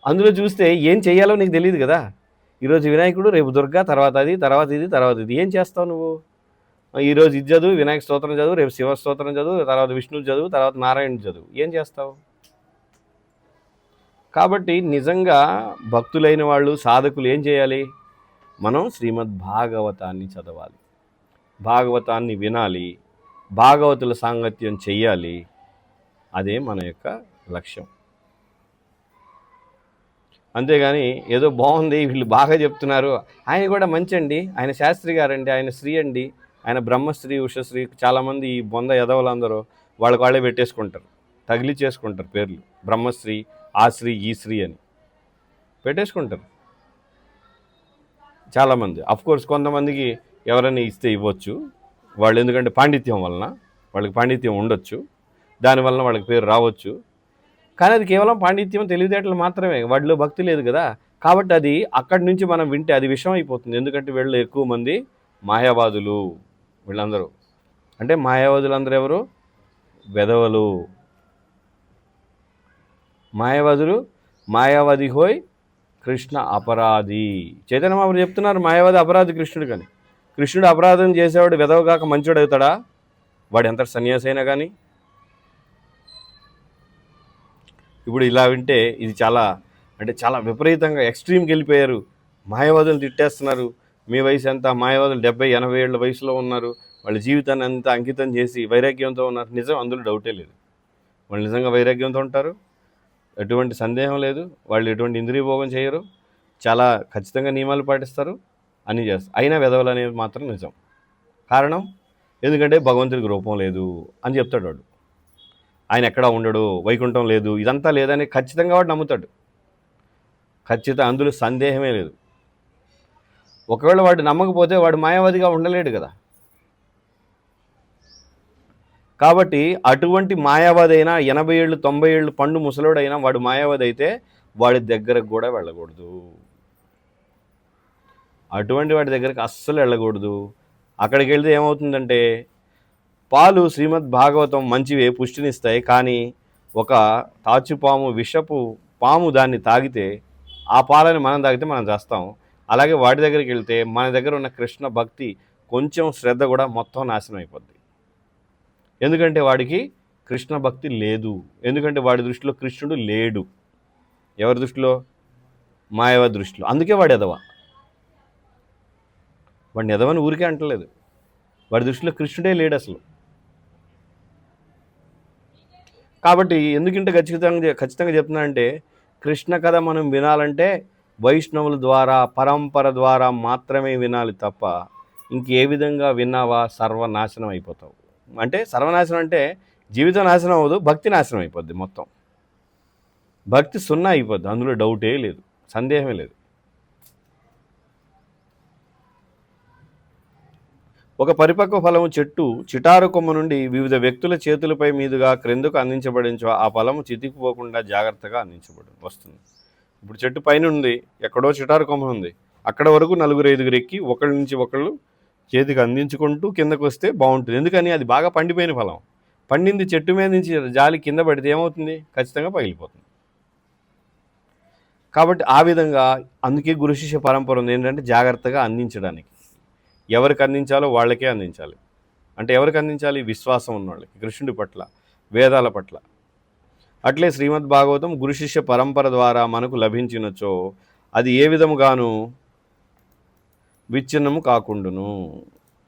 [SPEAKER 1] అందులో చూస్తే ఏం చేయాలో నీకు తెలియదు కదా. ఈరోజు వినాయకుడు, రేపు దుర్గా, తర్వాత అది, తర్వాత ఇది, తర్వాత ఇది. ఏం చేస్తావు నువ్వు? ఈరోజు ఇది చదువు, వినాయక స్తోత్రం చదువు, రేపు శివ స్తోత్రం చదువు, తర్వాత విష్ణు చదువు, తర్వాత నారాయణ చదువు. ఏం చేస్తావు? కాబట్టి నిజంగా భక్తులైన వాళ్ళు, సాధకులు ఏం చేయాలి? మనం శ్రీమద్ భాగవతాన్ని చదవాలి, భాగవతాన్ని వినాలి, భాగవతుల సాంగత్యం చెయ్యాలి. అదే మన యొక్క లక్ష్యం. అంతేగాని ఏదో బాగుంది, వీళ్ళు బాగా చెప్తున్నారు, ఆయన కూడా మంచి అండి, ఆయన శాస్త్రి గారండి, ఆయన శ్రీ అండి, ఆయన బ్రహ్మశ్రీ, ఉషశ్రీ. చాలామంది ఈ బొంద ఎదవలందరూ వాళ్ళే పెట్టేసుకుంటారు, తగిలిచ్చేసుకుంటారు పేర్లు. బ్రహ్మశ్రీ, ఆ శ్రీ, ఈ శ్రీ అని పెట్టేసుకుంటారు చాలామంది. అఫ్కోర్స్ కొంతమందికి ఎవరైనా ఇస్తే ఇవ్వచ్చు వాళ్ళు, ఎందుకంటే పాండిత్యం వలన వాళ్ళకి పాండిత్యం ఉండొచ్చు, దానివలన వాళ్ళకి పేరు రావచ్చు. కానీ అది కేవలం పాండిత్యం, తెలివితేటలు మాత్రమే, వాటిలో భక్తి లేదు కదా. కాబట్టి అది అక్కడి నుంచి మనం వింటే అది విషయం అయిపోతుంది. ఎందుకంటే వీళ్ళు ఎక్కువ మంది మాయావాదులు. వీళ్ళందరూ అంటే మాయావాదులందరూ ఎవరు? వెధవలు, మాయావాదులు. మాయావాది హోయ్ కృష్ణ అపరాధి. చైతన్య మహాప్రభు చెప్తున్నారు, మాయావాది అపరాధి కృష్ణుడు. కానీ కృష్ణుడు అపరాధం చేసేవాడు వెధవగాక మంచోడు అవుతాడా? వాడు ఎంత సన్యాసి అయినా కానీ. ఇప్పుడు ఇలా వింటే ఇది చాలా అంటే చాలా విపరీతంగా ఎక్స్ట్రీమ్కి వెళ్ళిపోయారు. మాయావాదులు తిట్టేస్తున్నారు. మీ వయసు ఎంత? మాయావాదులు 70-80 ఏళ్ళ వయసులో ఉన్నారు. వాళ్ళ జీవితాన్ని అంతా అంకితం చేసి వైరాగ్యంతో ఉన్నారు. నిజం, అందులో డౌటే లేదు. వాళ్ళు నిజంగా వైరాగ్యంతో ఉంటారు, ఎటువంటి సందేహం లేదు. వాళ్ళు ఎటువంటి ఇంద్రియ భోగం చేయరు, చాలా ఖచ్చితంగా నియమాలు పాటిస్తారు, అన్నీ చేస్తారు. అయినా వెధవలు అనేది మాత్రం నిజం. కారణం ఎందుకంటే భగవంతుడికి రూపం లేదు అని చెప్తాడు వాడు. ఆయన ఎక్కడా ఉండడు, వైకుంఠం లేదు, ఇదంతా లేదని ఖచ్చితంగా వాడు నమ్ముతాడు. ఖచ్చితంగా, అందులో సందేహమే లేదు. ఒకవేళ వాడు నమ్మకపోతే వాడు మాయావాదిగా ఉండలేడు కదా. కాబట్టి అటువంటి మాయావాది అయినా 80 ఏళ్ళు 90 ఏళ్ళు పండు ముసలోడైనా వాడు మాయావాది అయితే వాడి దగ్గరకు కూడా వెళ్ళకూడదు. అటువంటి వాడి దగ్గరికి అస్సలు వెళ్ళకూడదు. అక్కడికి వెళ్తే ఏమవుతుందంటే, పాలు శ్రీమద్ భాగవతం మంచివే, పుష్టినిస్తాయి. కానీ ఒక తాచుపాము, విషపు పాము దాన్ని తాగితే, ఆ పాలని మనం తాగితే మనం చేస్తాం. అలాగే వాడి దగ్గరికి వెళ్తే మన దగ్గర ఉన్న కృష్ణ భక్తి, కొంచెం శ్రద్ధ కూడా మొత్తం నాశనం అయిపోద్ది. ఎందుకంటే వాడికి కృష్ణ భక్తి లేదు. ఎందుకంటే వాడి దృష్టిలో కృష్ణుడు లేడు. ఎవరి దృష్టిలో? మాయావతి దృష్టిలో. అందుకే వాడు ఎదవ. వాడిని ఎదవని ఊరికే అంటలేదు, వాడి దృష్టిలో కృష్ణుడే లేడు అసలు. కాబట్టి ఎందుకంటే ఖచ్చితంగా చెప్తున్నానంటే, కృష్ణ కథ మనం వినాలంటే వైష్ణవుల ద్వారా, పరంపర ద్వారా మాత్రమే వినాలి తప్ప ఇంకే విధంగా విన్నావా సర్వనాశనం అయిపోతావు. అంటే సర్వనాశనం అంటే జీవితం నాశనం అవ్వదు, భక్తి నాశనం అయిపోద్ది. మొత్తం భక్తి సున్నా అయిపోద్ది, అందులో డౌటే లేదు, సందేహమే లేదు. ఒక పరిపక్వ ఫలము చెట్టు చిటారు కొమ్మ నుండి వివిధ వ్యక్తుల చేతులపై మీదుగా క్రిందకు అందించబడించో ఆ ఫలము చితికిపోకుండా జాగ్రత్తగా వస్తుంది. ఇప్పుడు చెట్టు పైన ఉంది, ఎక్కడో చిటారు కొమ్మ ఉంది, అక్కడ వరకు 4-5 ఎక్కి ఒకళ్ళ నుంచి ఒకళ్ళు చేతికి అందించుకుంటూ కిందకు వస్తే బాగుంటుంది. ఎందుకని? అది బాగా పండిపోయిన ఫలం. పండింది చెట్టు మీద నుంచి జాలి కింద పడితే ఏమవుతుంది? ఖచ్చితంగా పగిలిపోతుంది. కాబట్టి ఆ విధంగా అందుకే గురు శిష్య పరంపర ఉంది. ఏంటంటే జాగ్రత్తగా అందించడానికి. ఎవరికి అందించాలో వాళ్ళకే అందించాలి. అంటే ఎవరికి అందించాలి? విశ్వాసం ఉన్న వాళ్ళకి, కృష్ణుడి పట్ల, వేదాల పట్ల. అట్లే శ్రీమద్ భాగవతం గురు శిష్య పరంపర ద్వారా మనకు లభించినచో అది ఏ విధముగాను విచ్ఛిన్నము కాకుండాను.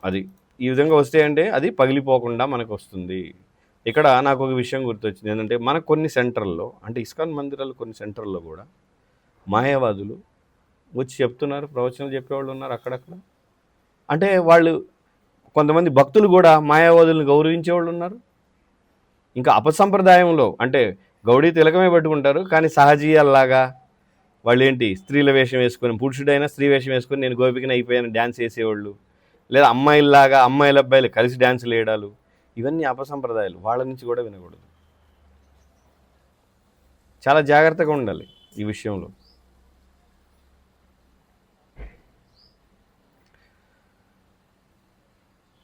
[SPEAKER 1] అది ఈ విధంగా వస్తే అంటే అది పగిలిపోకుండా మనకు వస్తుంది. ఇక్కడ నాకు ఒక విషయం గుర్తొచ్చింది. ఏంటంటే మన కొన్ని సెంటర్లో, అంటే ఇస్కాన్ మందిరాలు కొన్ని సెంటర్లో కూడా మాయావాదులు వచ్చి చెప్తున్నారు, ప్రవచనాలు చెప్పేవాళ్ళు ఉన్నారు అక్కడక్కడ. అంటే వాళ్ళు కొంతమంది భక్తులు కూడా మాయావాదులను గౌరవించేవాళ్ళు ఉన్నారు. ఇంకా అపసంప్రదాయంలో అంటే గౌడీ తిలకమే పట్టుకుంటారు, కానీ సహజీయాల్లాగా వాళ్ళు ఏంటి స్త్రీల వేషం వేసుకొని, పురుషుడైనా స్త్రీ వేషం వేసుకొని నేను గోపికని అయిపోయాను డ్యాన్స్ వేసేవాళ్ళు, లేదా అమ్మాయిల్లాగా అమ్మాయిల అబ్బాయిలు కలిసి డ్యాన్సులు వేయడాలు, ఇవన్నీ అపసంప్రదాయాలు. వాళ్ళ నుంచి కూడా వినకూడదు. చాలా జాగ్రత్తగా ఉండాలి ఈ విషయంలో.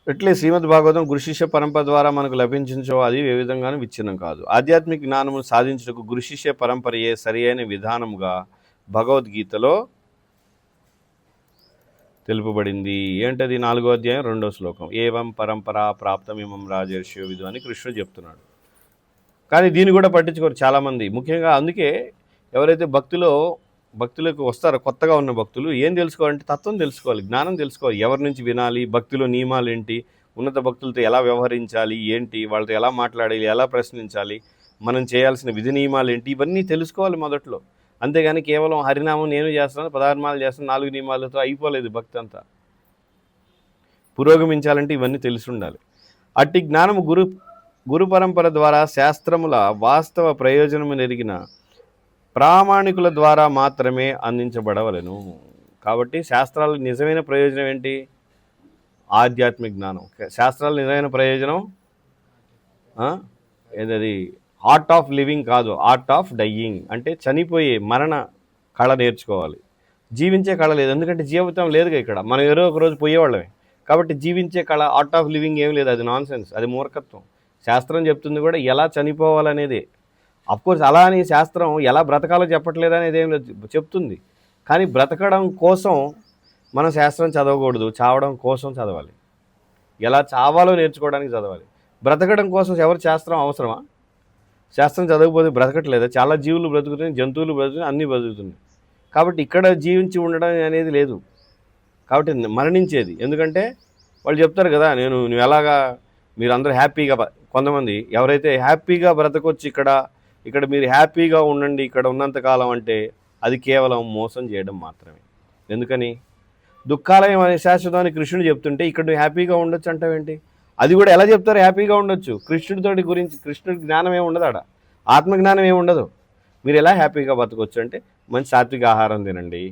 [SPEAKER 1] ఇట్లే శ్రీమద్ భాగవతం గురు శిష్య పరంపర ద్వారా మనకు లభించో అది ఏ విధంగానూ విచ్ఛిన్నం కాదు. ఆధ్యాత్మిక జ్ఞానము సాధించుటకు గురు శిష్య పరంపరయే సరి అయిన విధానముగా భగవద్గీతలో తెలుపబడింది. ఏంటది? 4వ అధ్యాయం 2వ శ్లోకం. ఏవం పరంపరా ప్రాప్తమిమం రాజర్షియో విదు అని కృష్ణుడు చెప్తున్నాడు. కానీ దీన్ని కూడా పట్టించుకోరు చాలామంది. ముఖ్యంగా అందుకే ఎవరైతే భక్తులకు వస్తారో, కొత్తగా ఉన్న భక్తులు ఏం తెలుసుకోవాలంటే తత్వం తెలుసుకోవాలి, జ్ఞానం తెలుసుకోవాలి. ఎవరి నుంచి వినాలి, భక్తిలో నియమాలు ఏంటి, ఉన్నత భక్తులతో ఎలా వ్యవహరించాలి, ఏంటి, వాళ్ళతో ఎలా మాట్లాడాలి, ఎలా ప్రశ్నించాలి, మనం చేయాల్సిన విధి నియమాలు ఏంటి, ఇవన్నీ తెలుసుకోవాలి మొదట్లో. అంతేగాని కేవలం హరినామం నేను చేస్తున్నాను, 16 మాలలు చేస్తున్నాను, 4 నియమాలతో అయిపోలేదు భక్తి అంతా. పురోగమించాలంటే ఇవన్నీ తెలిసి ఉండాలి. అట్టి జ్ఞానము గురు పరంపర ద్వారా శాస్త్రముల వాస్తవ ప్రయోజనము నెరిగిన ప్రామాణికుల ద్వారా మాత్రమే అందించబడవలెను. కాబట్టి శాస్త్రాల నిజమైన ప్రయోజనం ఏంటి? ఆధ్యాత్మిక జ్ఞానం. శాస్త్రాల నిజమైన ప్రయోజనం ఏదది? ఆర్ట్ ఆఫ్ లివింగ్ కాదు, ఆర్ట్ ఆఫ్ డయ్యింగ్. అంటే చనిపోయే మరణ కళ నేర్చుకోవాలి. జీవించే కళ లేదు, ఎందుకంటే జీవితం లేదుగా ఇక్కడ. మనం ఏదో ఒక రోజు పోయేవాళ్ళమే. కాబట్టి జీవించే కళ, ఆర్ట్ ఆఫ్ లివింగ్ ఏం లేదు. అది నాన్ సెన్స్, అది మూర్ఖత్వం. శాస్త్రం చెప్తుంది కూడా ఎలా చనిపోవాలనేదే. అఫ్కోర్స్ అలా అని శాస్త్రం ఎలా బ్రతకాలో చెప్పట్లేదు అనేది ఏం లేదు, చెప్తుంది. కానీ బ్రతకడం కోసం మనం శాస్త్రం చదవకూడదు, చావడం కోసం చదవాలి. ఎలా చావాలో నేర్చుకోవడానికి చదవాలి. బ్రతకడం కోసం ఎవరు శాస్త్రం అవసరమా? శాస్త్రం చదవకపోతే బ్రతకట్లేదా? చాలా జీవులు బ్రతుకుతున్నాయి, జంతువులు బ్రతుకుతున్నాయి, అన్నీ బ్రతుకుతున్నాయి. కాబట్టి ఇక్కడ జీవించి ఉండడం అనేది లేదు. కాబట్టి మరణించేది. ఎందుకంటే వాళ్ళు చెప్తారు కదా, నువ్వు ఎలాగా మీరందరూ హ్యాపీగా కొంతమంది ఎవరైతే హ్యాపీగా బ్రతకొచ్చు ఇక్కడ మీరు హ్యాపీగా ఉండండి ఇక్కడ ఉన్నంతకాలం అంటే అది కేవలం మోసం చేయడం మాత్రమే. ఎందుకని? దుఃఖాలయం అనే శాశ్వతాన్ని కృష్ణుడు చెప్తుంటే ఇక్కడ నువ్వు హ్యాపీగా ఉండొచ్చు అంటావేంటి? అది కూడా ఎలా చెప్తారు హ్యాపీగా ఉండొచ్చు? కృష్ణుడితోటి గురించి కృష్ణుడి జ్ఞానం ఏమి ఉండదు, ఆడ ఆత్మజ్ఞానం ఏమి ఉండదు. మీరు ఎలా హ్యాపీగా బతకొచ్చు అంటే మంచి సాత్విక ఆహారం తినండి,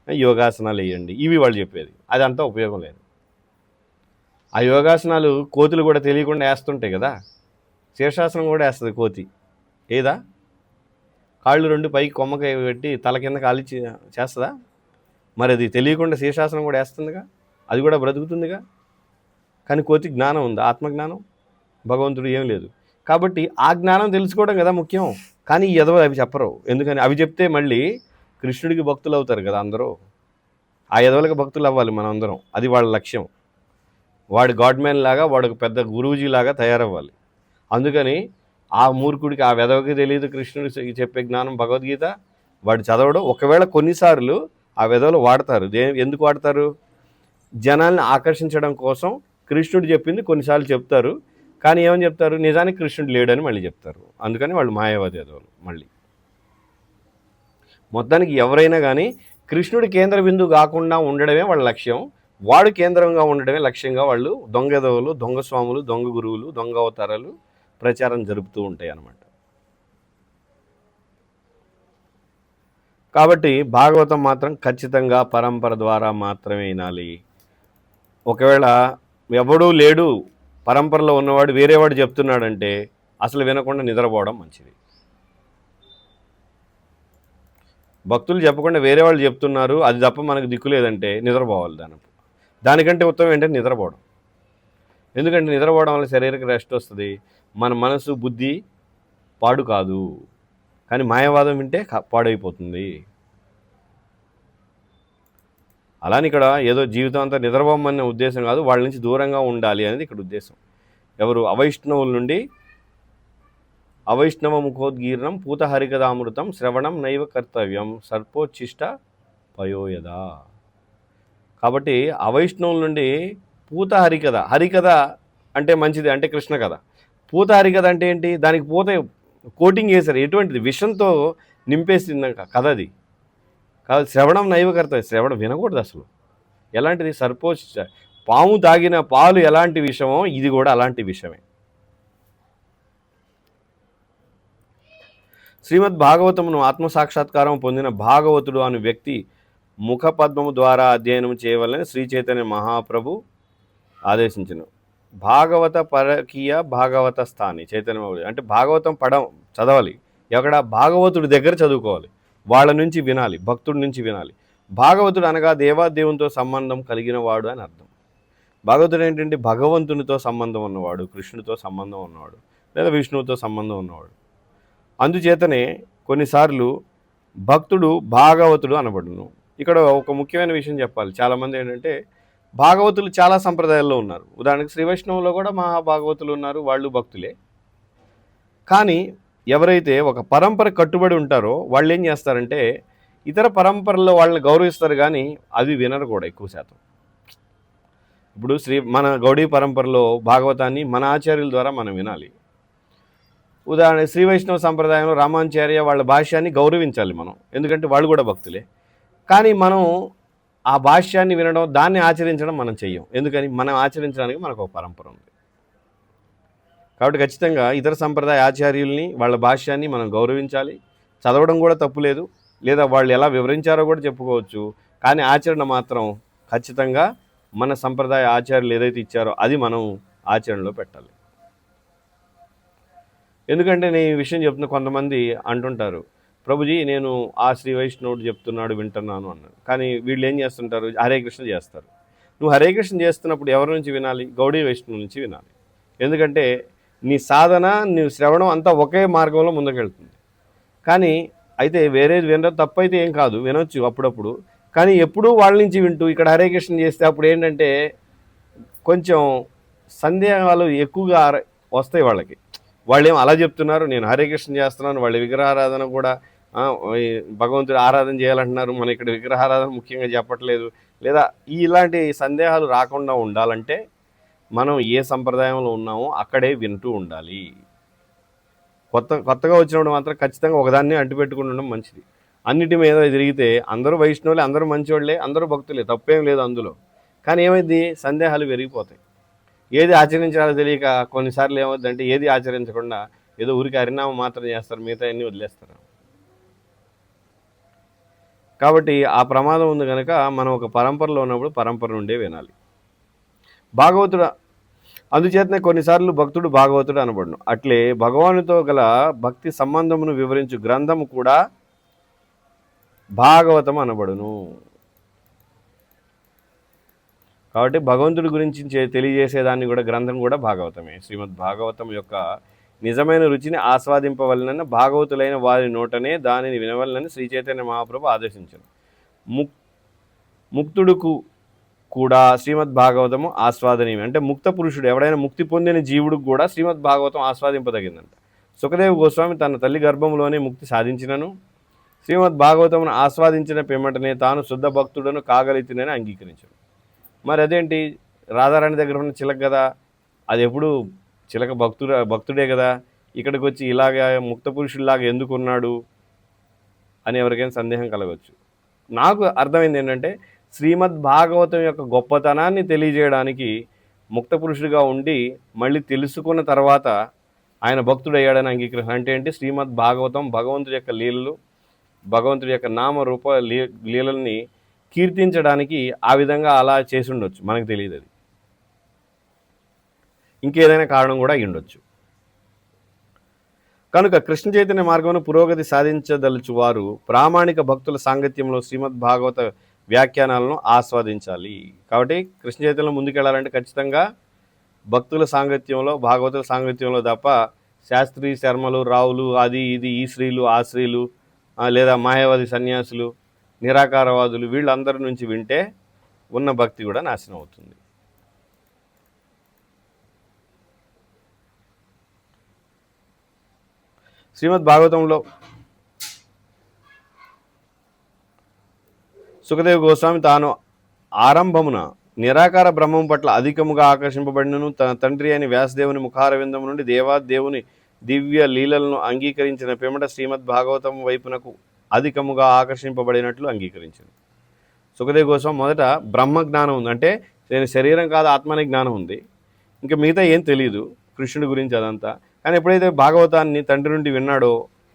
[SPEAKER 1] యోగాసనాలు వేయండి, ఇవి వాళ్ళు చెప్పేది. అదంతా ఉపయోగం లేదు. ఆ యోగాసనాలు కోతులు కూడా తెలియకుండా వేస్తుంటాయి కదా. శీర్షాసనం కూడా వేస్తుంది కోతి, ఏదా? కాళ్ళు 2 పైకి కొమ్మకాయ పెట్టి తల కింద కాలి చేస్తుందా? మరి అది తెలియకుండా శీర్షాసనం కూడా వేస్తుందిగా, అది కూడా బ్రతుకుతుందిగా. కానీ కోతి జ్ఞానం ఉంది, ఆత్మజ్ఞానం. భగవంతుడు ఏం లేదు. కాబట్టి ఆ జ్ఞానం తెలుసుకోవడం కదా ముఖ్యం. కానీ ఈ ఎదవ అవి చెప్పరు. ఎందుకని? అవి చెప్తే మళ్ళీ కృష్ణుడికి భక్తులు అవుతారు కదా అందరూ. ఆ ఎదవలకి భక్తులు అవ్వాలి మనం అందరం, అది వాళ్ళ లక్ష్యం. వాడు గాడ్ మ్యాన్ లాగా, వాడు ఒక పెద్ద గురూజీ లాగా తయారవ్వాలి. అందుకని ఆ మూర్ఖుడికి, ఆ వెదవకి తెలియదు కృష్ణుడు చెప్పే జ్ఞానం భగవద్గీత. వాడు చదవడం. ఒకవేళ కొన్నిసార్లు ఆ వెదవలు వాడతారు. ఎందుకు వాడతారు? జనాల్ని ఆకర్షించడం కోసం కృష్ణుడు చెప్పింది కొన్నిసార్లు చెప్తారు. కానీ ఏమని చెప్తారు? నిజానికి కృష్ణుడు లేడని మళ్ళీ చెప్తారు. అందుకని వాళ్ళు మాయావాది ఎదవలు. మళ్ళీ మొత్తానికి ఎవరైనా కానీ కృష్ణుడి కేంద్ర బిందువు కాకుండా ఉండడమే వాళ్ళ లక్ష్యం. వాడు కేంద్రంగా ఉండడమే లక్ష్యంగా వాళ్ళు దొంగ ఎదవలు, దొంగ స్వాములు, దొంగ గురువులు, దొంగ అవతారాలు ప్రచారం జరుపుతూ ఉంటాయి అన్నమాట. కాబట్టి భాగవతం మాత్రం ఖచ్చితంగా పరంపర ద్వారా మాత్రమే వినాలి. ఒకవేళ ఎవడూ లేడు పరంపరలో ఉన్నవాడు వేరేవాడు చెప్తున్నాడంటే అసలు వినకుండా నిద్రపోవడం మంచిది. భక్తులు చెప్పకుండా వేరే వాళ్ళు చెప్తున్నారు, అది తప్ప మనకు దిక్కు లేదంటే నిద్రపోవాలి. దానికంటే ఉత్తమం ఏంటంటే నిద్రపోవడం. ఎందుకంటే నిద్రపోవడం వల్ల శరీరకి రెస్ట్ వస్తుంది, మన మనసు బుద్ధి పాడు కాదు. కానీ మాయావాదం వింటే పాడైపోతుంది. అలాని ఇక్కడ ఏదో జీవితం అంతా నిద్రపోమన్న ఉద్దేశం కాదు, వాళ్ళ నుంచి దూరంగా ఉండాలి అనేది ఇక్కడ ఉద్దేశం. ఎవరు? అవైష్ణవుల నుండి. అవైష్ణవ ముఖోద్గీర్ణం పూతహరికదామృతం శ్రవణం నైవ కర్తవ్యం సర్పోచ్చిష్ట పయోయదా. కాబట్టి అవైష్ణవుల నుండి పూత హరికథ. హరికథ అంటే మంచిది, అంటే కృష్ణ కథ. పూత హరికథ అంటే ఏంటి? దానికి పూత కోటింగ్ వేశారు. ఎటువంటిది? విషంతో నింపేసింది కథ అది. కాదు, శ్రవణం నైవ కర్తవ్యం. శ్రవణం వినకూడదు అసలు. ఎలాంటిది? సర్పోచ్చిష్ట. పాము తాగిన పాలు ఎలాంటి విషమో ఇది కూడా అలాంటి విషమే. శ్రీమద్ భాగవతమును ఆత్మసాక్షాత్కారం పొందిన భాగవతుడు అను వ్యక్తి ముఖపద్మము ద్వారా అధ్యయనం చేయవలని శ్రీ చైతన్య మహాప్రభు ఆదేశించను. భాగవత పరకీయ భాగవత స్థాని చైతన్య అంటే భాగవతం చదవాలి. ఎక్కడ? భాగవతుడి దగ్గర చదువుకోవాలి, వాళ్ళ నుంచి వినాలి, భక్తుడి నుంచి వినాలి. భాగవతుడు అనగా దేవాదేవునితో సంబంధం కలిగిన వాడు అని అర్థం. భాగవతుడు ఏంటంటే భగవంతునితో సంబంధం ఉన్నవాడు, కృష్ణుడితో సంబంధం ఉన్నవాడు, లేదా విష్ణువుతో సంబంధం ఉన్నవాడు. అందుచేతనే కొన్నిసార్లు భక్తుడు భాగవతుడు అనబడును. ఇక్కడ ఒక ముఖ్యమైన విషయం చెప్పాలి. చాలామంది ఏంటంటే భాగవతులు చాలా సంప్రదాయాల్లో ఉన్నారు. ఉదాహరణకు శ్రీ వైష్ణవంలో కూడా మహాభాగవతులు ఉన్నారు, వాళ్ళు భక్తులే. కానీ ఎవరైతే ఒక పరంపర కట్టుబడి ఉంటారో వాళ్ళు ఏం చేస్తారంటే ఇతర పరంపరల్లో వాళ్ళని గౌరవిస్తారు, కానీ అది వినరు కూడా ఎక్కువ శాతం. ఇప్పుడు మన గౌడీ పరంపరలో భాగవతాన్ని మన ఆచార్యుల ద్వారా మనం వినాలి. ఉదాహరణ శ్రీ వైష్ణవ సంప్రదాయంలో రామాచార్య వాళ్ళ భాష్యాన్ని గౌరవించాలి మనం, ఎందుకంటే వాళ్ళు కూడా భక్తులే. కానీ మనం ఆ భాష్యాన్ని వినడం, దాన్ని ఆచరించడం మనం చెయ్యం. ఎందుకని? మనం ఆచరించడానికి మనకు ఒక పరంపర ఉంది. కాబట్టి ఖచ్చితంగా ఇతర సంప్రదాయ ఆచార్యుల్ని, వాళ్ళ భాష్యాన్ని మనం గౌరవించాలి. చదవడం కూడా తప్పులేదు, లేదా వాళ్ళు ఎలా వివరించారో కూడా చెప్పుకోవచ్చు. కానీ ఆచరణ మాత్రం ఖచ్చితంగా మన సంప్రదాయ ఆచార్యులు ఏదైతే ఇచ్చారో అది మనం ఆచరణలో పెట్టాలి. ఎందుకంటే నేను ఈ విషయం చెప్తున్నా, కొంతమంది అంటుంటారు, ప్రభుజీ నేను ఆ శ్రీ వైష్ణవుడు చెప్తున్నాడు వింటున్నాను అన్నాడు. కానీ వీళ్ళు ఏం చేస్తుంటారు? హరే కృష్ణ చేస్తారు. నువ్వు హరే కృష్ణ చేస్తున్నప్పుడు ఎవరి నుంచి వినాలి? గౌడీ వైష్ణవు నుంచి వినాలి. ఎందుకంటే నీ సాధన, నీ శ్రవణం అంతా ఒకే మార్గంలో ముందుకెళ్తుంది. కానీ అయితే వేరేది వినడం తప్పైతే ఏం కాదు, వినొచ్చు అప్పుడప్పుడు. కానీ ఎప్పుడూ వాళ్ళ నుంచి వింటూ ఇక్కడ హరే కృష్ణ చేస్తే అప్పుడు ఏంటంటే కొంచెం సందేహాలు ఎక్కువగా వస్తాయి వాళ్ళకి. వాళ్ళు ఏం అలా చెప్తున్నారు, నేను హరే కృష్ణ చేస్తున్నాను, వాళ్ళ విగ్రహారాధన కూడా ఈ భగవంతుడు ఆరాధన చేయాలంటున్నారు, మన ఇక్కడ విగ్రహారాధన ముఖ్యంగా చెప్పట్లేదు. లేదా ఇలాంటి సందేహాలు రాకుండా ఉండాలంటే మనం ఏ సంప్రదాయంలో ఉన్నామో అక్కడే వింటూ ఉండాలి. కొత్తగా వచ్చినప్పుడు మాత్రం ఖచ్చితంగా ఒకదాన్ని అంటిపెట్టుకుని ఉండడం మంచిది. అన్నిటి మీద తిరిగితే అందరూ వైష్ణవులే, అందరూ మంచివాళ్ళే, అందరూ భక్తులే, తప్పేం లేదు అందులో. కానీ ఏమైంది, సందేహాలు పెరిగిపోతాయి. ఏది ఆచరించాలో తెలియక కొన్నిసార్లు ఏమవుతుందంటే ఏది ఆచరించకుండా ఏదో ఊరికి హరినామం మాత్రం చేస్తారు, మిగతా అన్నీ వదిలేస్తారు. కాబట్టి ఆ ప్రమాదం ఉంది కనుక మనం ఒక పరంపరలో ఉన్నప్పుడు పరంపర నుండే వినాలి. భాగవతుడు అందుచేతనే కొన్నిసార్లు భక్తుడు భాగవతుడు అనబడును. అట్లే భగవానుతో గల భక్తి సంబంధమును వివరించు గ్రంథము కూడా భాగవతం అనబడును. కాబట్టి భగవంతుడి గురించి తెలియజేసేదాన్ని కూడా గ్రంథం కూడా భాగవతమే. శ్రీమద్ భాగవతం యొక్క నిజమైన రుచిని ఆస్వాదింపవలనని భాగవతులైన వారి నోటనే దానిని వినవలనని శ్రీ చైతన్య మహాప్రభు ఆదేశించారు. ముక్తుడుకు కూడా శ్రీమద్ భాగవతము ఆస్వాదనీయం. అంటే ముక్త పురుషుడు ఎవడైనా ముక్తి పొందిన జీవుడికి కూడా శ్రీమద్ భాగవతం ఆస్వాదింపదగిందంట. సుఖదేవ్ గోస్వామి తన తల్లి గర్భంలోనే ముక్తి సాధించినను శ్రీమద్ భాగవతమును ఆస్వాదించిన పిమ్మటనే తాను శుద్ధ భక్తుడను కాగలిగినని అంగీకరించాడు. మరి అదేంటి, రాధారాణి దగ్గర ఉన్న చిలక కదా, అది ఎప్పుడు చిలక భక్తుడే కదా, ఇక్కడికి వచ్చి ఇలాగా ముక్త పురుషుడిలాగా ఎందుకున్నాడు అని ఎవరికైనా సందేహం కలగవచ్చు. నాకు అర్థమైంది ఏంటంటే శ్రీమద్ భాగవతం యొక్క గొప్పతనాన్ని తెలియజేయడానికి ముక్త పురుషుడిగా ఉండి మళ్ళీ తెలుసుకున్న తర్వాత ఆయన భక్తుడయ్యాడని అంగీకరించారు. అంటే ఏంటి, శ్రీమద్ భాగవతం భగవంతుడి యొక్క లీలలు, భగవంతుడి యొక్క నామరూప లీలల్ని కీర్తించడానికి ఆ విధంగా అలా చేసి ఉండొచ్చు, మనకు తెలియదు. అది ఇంకేదైనా కారణం కూడా అయి ఉండొచ్చు. కనుక కృష్ణ చైతన్య మార్గంలో పురోగతి సాధించదలుచు వారు ప్రామాణిక భక్తుల సాంగత్యంలో శ్రీమద్ భాగవత వ్యాఖ్యానాలను ఆస్వాదించాలి. కాబట్టి కృష్ణ చైతన్యంలో ముందుకెళ్ళాలంటే ఖచ్చితంగా భక్తుల సాంగత్యంలో, భాగవతుల సాంగత్యంలో తప్ప శాస్త్రి శర్మలు, రావులు, అది ఇది, ఈ శ్రీలు ఆ శ్రీలు, లేదా మాయావాది సన్యాసులు, నిరాకారవాదులు, వీళ్ళందరి నుంచి వింటే ఉన్న భక్తి కూడా నాశనం అవుతుంది. శ్రీమద్ భాగవతంలో సుఖదేవ్ గోస్వామి తాను ఆరంభమున నిరాకార బ్రహ్మం పట్ల అధికముగా ఆకర్షింపబడినను తన తండ్రి అని వ్యాసదేవుని ముఖారవిందము నుండి దేవాదేవుని దివ్య లీలలను అంగీకరించిన పిమ్మట శ్రీమద్ భాగవతం వైపునకు అధికముగా ఆకర్షింపబడినట్లు అంగీకరించింది. సుఖదేవ్ గోస్వామి మొదట బ్రహ్మ జ్ఞానం ఉంది, అంటే నేను శరీరం కాదు ఆత్మనే జ్ఞానం ఉంది, ఇంకా మిగతా ఏం తెలియదు కృష్ణుడి గురించి అదంతా. కానీ ఎప్పుడైతే భాగవతాన్ని తండ్రి నుండి విన్నాడో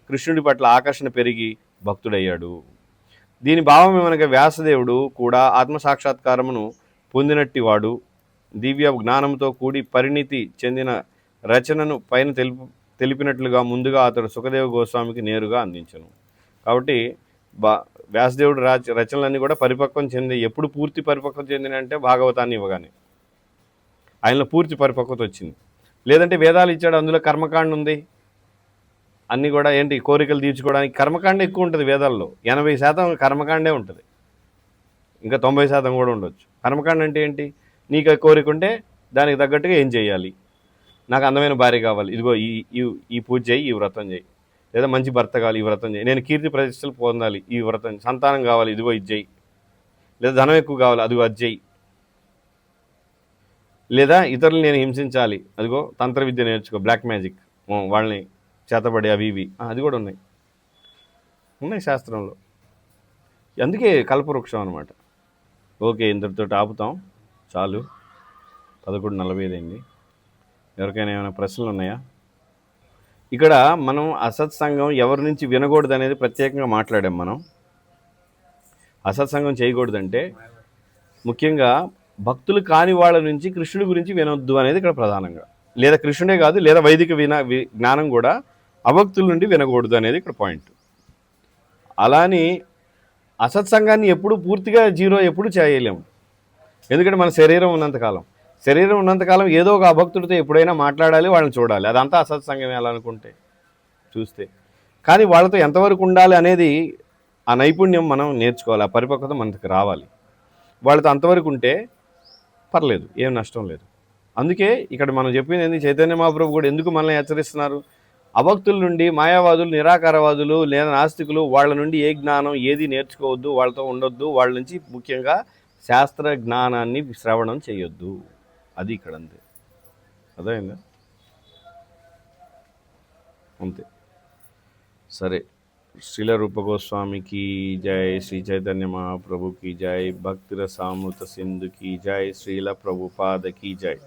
[SPEAKER 1] కృష్ణుడి పట్ల ఆకర్షణ పెరిగి భక్తుడయ్యాడు. దీని భావం ఏమనగా వ్యాసదేవుడు కూడా ఆత్మసాక్షాత్కారమును పొందినట్టివాడు, దివ్య జ్ఞానంతో కూడి పరిణితి చెందిన రచనను పైన తెలిపినట్లుగా ముందుగా అతడు సుఖదేవ గోస్వామికి నేరుగా అందించను. కాబట్టి వ్యాసదేవుడు రచనలన్నీ కూడా పరిపక్వం చెంది, ఎప్పుడు పూర్తి పరిపక్వం చెందినంటే భాగవతాన్ని ఇవ్వగానే ఆయనలో పూర్తి పరిపక్వత వచ్చింది. లేదంటే వేదాలు ఇచ్చాడు, అందులో కర్మకాండ ఉంది, అన్నీ కూడా ఏంటి కోరికలు తీర్చుకోవడానికి కర్మకాండ ఎక్కువ ఉంటుంది వేదాల్లో. 80% కర్మకాండే ఉంటుంది, ఇంకా 90% కూడా ఉండొచ్చు. కర్మకాండ అంటే ఏంటి, నీకు కోరిక ఉంటే దానికి తగ్గట్టుగా ఏం చేయాలి, నాకు అందమైన భార్య కావాలి, ఇదిగో ఈ పూజ చేయి, ఈ వ్రతం చేయి, లేదా మంచి భర్త కావాలి, ఈ వ్రతం చేయి, నేను కీర్తి ప్రతిష్టలు పొందాలి, ఈ వ్రతం, సంతానం కావాలి, ఇదిగో ఇది చేయి, లేదా ధనం ఎక్కువ కావాలి, అదిగో అది చేయి, లేదా ఇతరులు నేను హింసించాలి, అదిగో తంత్ర విద్య నేర్చుకో, బ్లాక్ మ్యాజిక్, వాళ్ళని చేతబడి అవి ఇవి, అది కూడా ఉన్నాయి శాస్త్రంలో. అందుకే కల్పవృక్షం అనమాట. ఓకే, ఇంతటితో ఆపుతాం, చాలు, 11:45 అయింది. ఎవరికైనా ఏమైనా ప్రశ్నలు ఉన్నాయా? ఇక్కడ మనం అసత్సంగం ఎవరి నుంచి వినకూడదు అనేది ప్రత్యేకంగా మాట్లాడాం. మనం అసత్సంగం చేయకూడదంటే ముఖ్యంగా భక్తులు కాని వాళ్ళ నుంచి కృష్ణుడి గురించి వినొద్దు అనేది ఇక్కడ ప్రధానంగా. లేదా కృష్ణుడే కాదు, లేదా వైదిక జ్ఞానం కూడా అభక్తుల నుండి వినకూడదు అనేది ఇక్కడ పాయింట్. అలాని అసత్సంగాన్ని ఎప్పుడు పూర్తిగా జీరో ఎప్పుడు చేయలేము, ఎందుకంటే మన శరీరం ఉన్నంతకాలం ఏదో ఒక అభక్తుడితో ఎప్పుడైనా మాట్లాడాలి, వాళ్ళని చూడాలి, అదంతా అసత్సంగం ఎలా అనుకుంటే చూస్తే. కానీ వాళ్ళతో ఎంతవరకు ఉండాలి అనేది ఆ నైపుణ్యం మనం నేర్చుకోవాలి, ఆ పరిపక్వత మనకు రావాలి. వాళ్ళతో అంతవరకు ఉంటే పర్లేదు, ఏం నష్టం లేదు. అందుకే ఇక్కడ మనం చెప్పింది ఏంది, చైతన్య మహాప్రభు కూడా ఎందుకు మనల్ని హెచ్చరిస్తున్నారు? అభక్తుల నుండి, మాయావాదులు, నిరాకారవాదులు లేదా నాస్తికులు, వాళ్ళ నుండి ఏ జ్ఞానం ఏది నేర్చుకోవద్దు, వాళ్ళతో ఉండొద్దు, వాళ్ళ నుంచి ముఖ్యంగా శాస్త్ర జ్ఞానాన్ని శ్రవణం చేయొద్దు. అది ఇక్కడ అంతే. అర్థమైందా? అంతే. సరే, శ్రీల రూప గోస్వామికి జై, శ్రీ చైతన్య మహాప్రభుకి జై, భక్తి రసామృత సింధుకి జై, శ్రీల ప్రభుపాదకి జై.